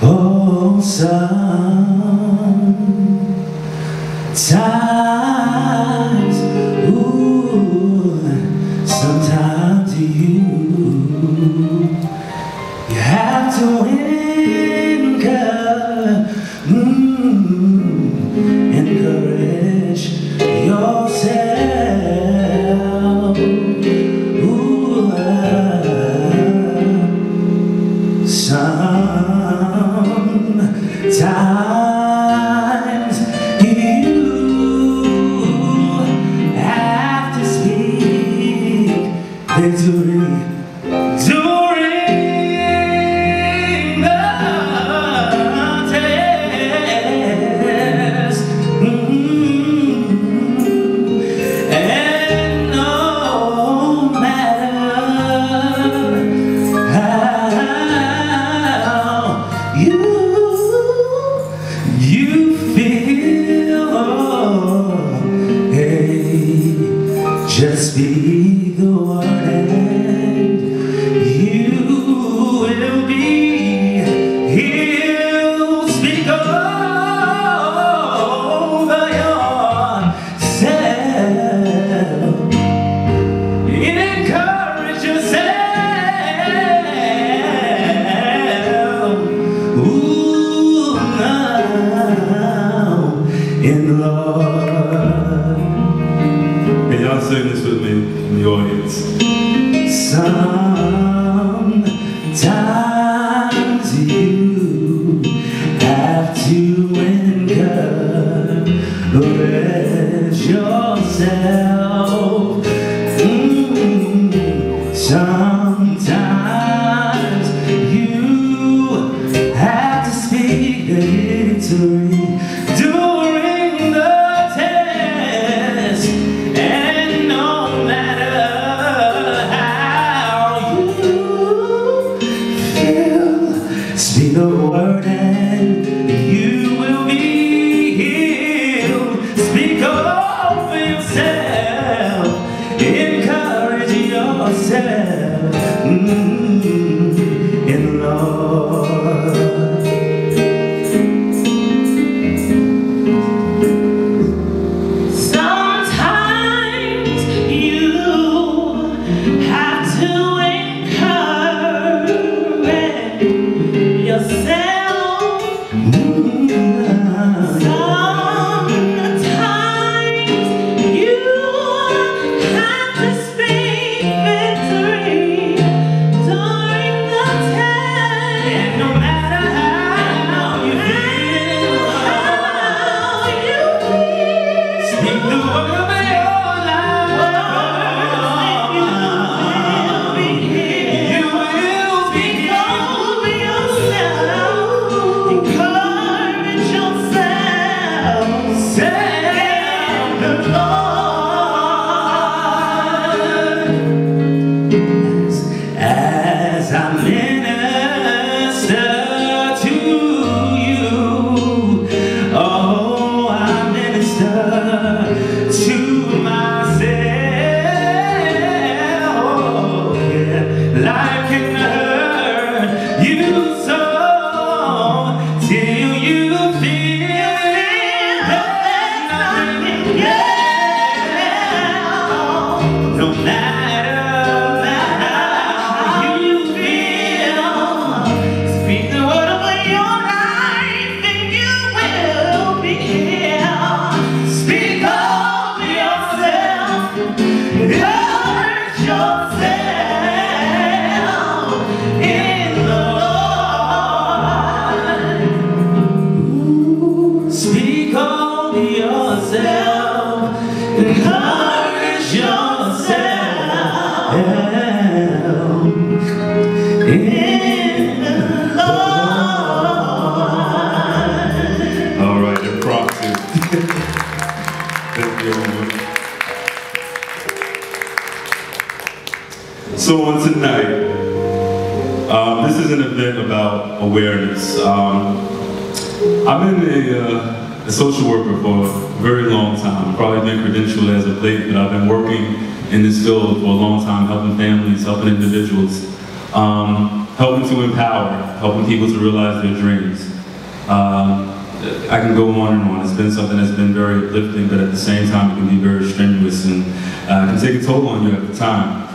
Oh, sometimes, ooh, sometimes you have to encourage yourself. Ooh, sometimes you have to speak victory during the test. And no matter how you feel, hey, just speak the word and you will be healed. Speak over yourself, encourage yourself. Ooh, now in the Lord. Can y'all sing this with me in the audience? Sometimes you have to encourage yourself. Sometimes you have to speak victory during the test. And no matter how you feel, speak the word and you will be healed. Speak over yourself, encourage yourself in the Lord. Sometimes you have to encourage yourself. Sometimes you have to speak victory during the test. And no matter how you feel, speak the word over your life. You will be over yourself, encourage yourself, serve the Lord. As I minister to you, oh, I minister to myself. Yeah, life can hurt you so till you feel that there's nothing else. No matter how you feel, speak the word over your life and you will be healed. Speak over yourself, encourage yourself in the Lord. Ooh, speak over yourself, encourage yourself in the Lord. All right, impromptu. Thank you. So on tonight, this is an event about awareness. I've been a social worker for a very long time. Probably been credentialed as of late, but I've been working in this field for a long time, helping families, helping individuals, helping to empower, helping people to realize their dreams. I can go on and on. It's been something that's been very uplifting, but at the same time, it can be very strenuous and can take a toll on you at the time.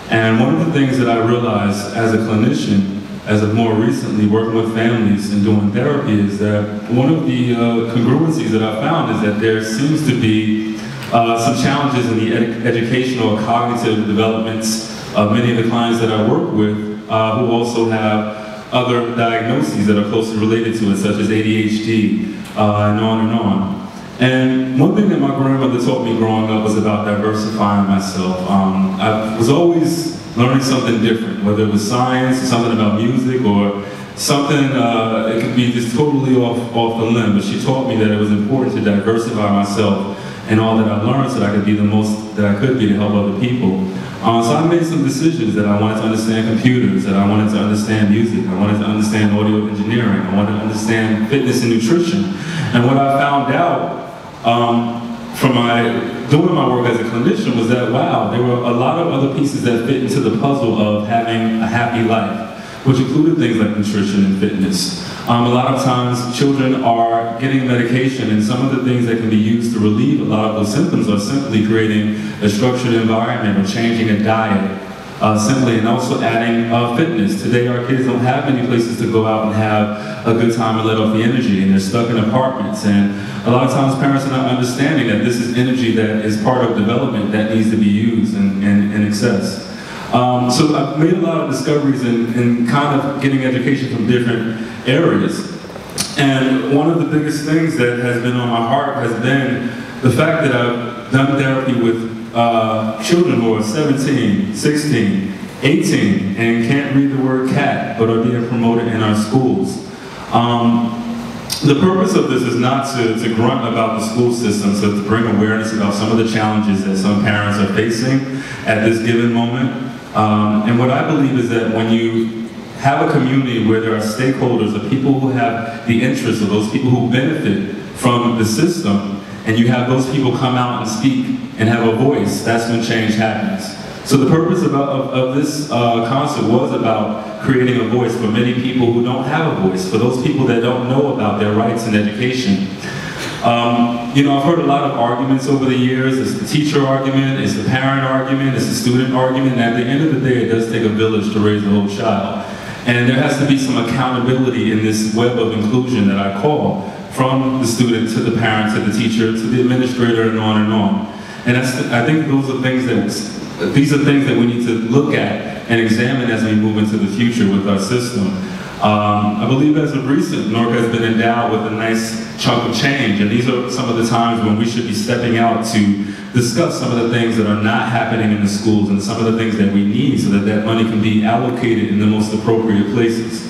And one of the things that I realized as a clinician, as of more recently working with families and doing therapy, is that one of the congruencies that I found is that there seems to be some challenges in the educational or cognitive developments of many of the clients that I work with who also have other diagnoses that are closely related to it, such as ADHD, and on and on. And one thing that my grandmother taught me growing up was about diversifying myself. I was always learning something different, whether it was science, or something about music, or something, it could be just totally off the limb, but she taught me that it was important to diversify myself and all that I learned so that I could be the most that I could be to help other people. So I made some decisions that I wanted to understand computers, that I wanted to understand music, I wanted to understand audio engineering, I wanted to understand fitness and nutrition. And what I found out from doing my work as a clinician was that, wow, there were a lot of other pieces that fit into the puzzle of having a happy life, which included things like nutrition and fitness. A lot of times children are getting medication, and some of the things that can be used to relieve a lot of those symptoms are simply creating a structured environment or changing a diet, simply, and also adding fitness. Today our kids don't have many places to go out and have a good time and let off the energy, and they're stuck in apartments. And a lot of times parents are not understanding that this is energy that is part of development that needs to be used in excess. So I've made a lot of discoveries in kind of getting education from different areas. And one of the biggest things that has been on my heart has been the fact that I've done therapy with children who are 17, 16, 18, and can't read the word cat, but are being promoted in our schools. The purpose of this is not to grunt about the school system, so to bring awareness about some of the challenges that some parents are facing at this given moment. And what I believe is that when you have a community where there are stakeholders, or people who have the interests, or those people who benefit from the system, and you have those people come out and speak and have a voice, that's when change happens. So the purpose of this concert was about creating a voice for many people who don't have a voice, for those people that don't know about their rights in education. You know, I've heard a lot of arguments over the years. It's the teacher argument, it's the parent argument, it's the student argument, and at the end of the day, it does take a village to raise a whole child. And there has to be some accountability in this web of inclusion that I call, from the student to the parent to the teacher to the administrator and on and on. And I think these are things that we need to look at and examine as we move into the future with our system. I believe as of recent, Newark has been endowed with a nice chunk of change, and these are some of the times when we should be stepping out to discuss some of the things that are not happening in the schools and some of the things that we need so that that money can be allocated in the most appropriate places.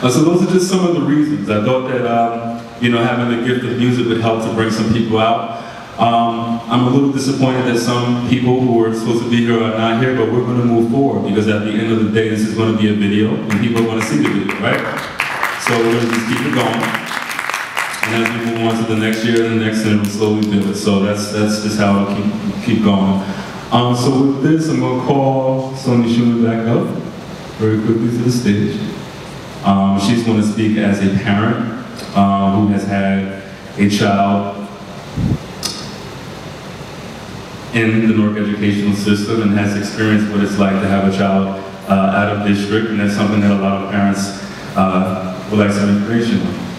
So those are just some of the reasons. I thought that you know, having the gift of music would help to bring some people out. I'm a little disappointed that some people who were supposed to be here are not here, but we're going to move forward, because at the end of the day, this is going to be a video, and people are going to see the video, right? So we're going to just keep it going. And as we move on to the next year and the next, and it'll slowly build. So that's just how it'll keep going. So with this, I'm going to call Sonia Schumann back up very quickly to the stage. She's going to speak as a parent who has had a child in the Newark educational system and has experienced what it's like to have a child out of district, and that's something that a lot of parents would like some information on.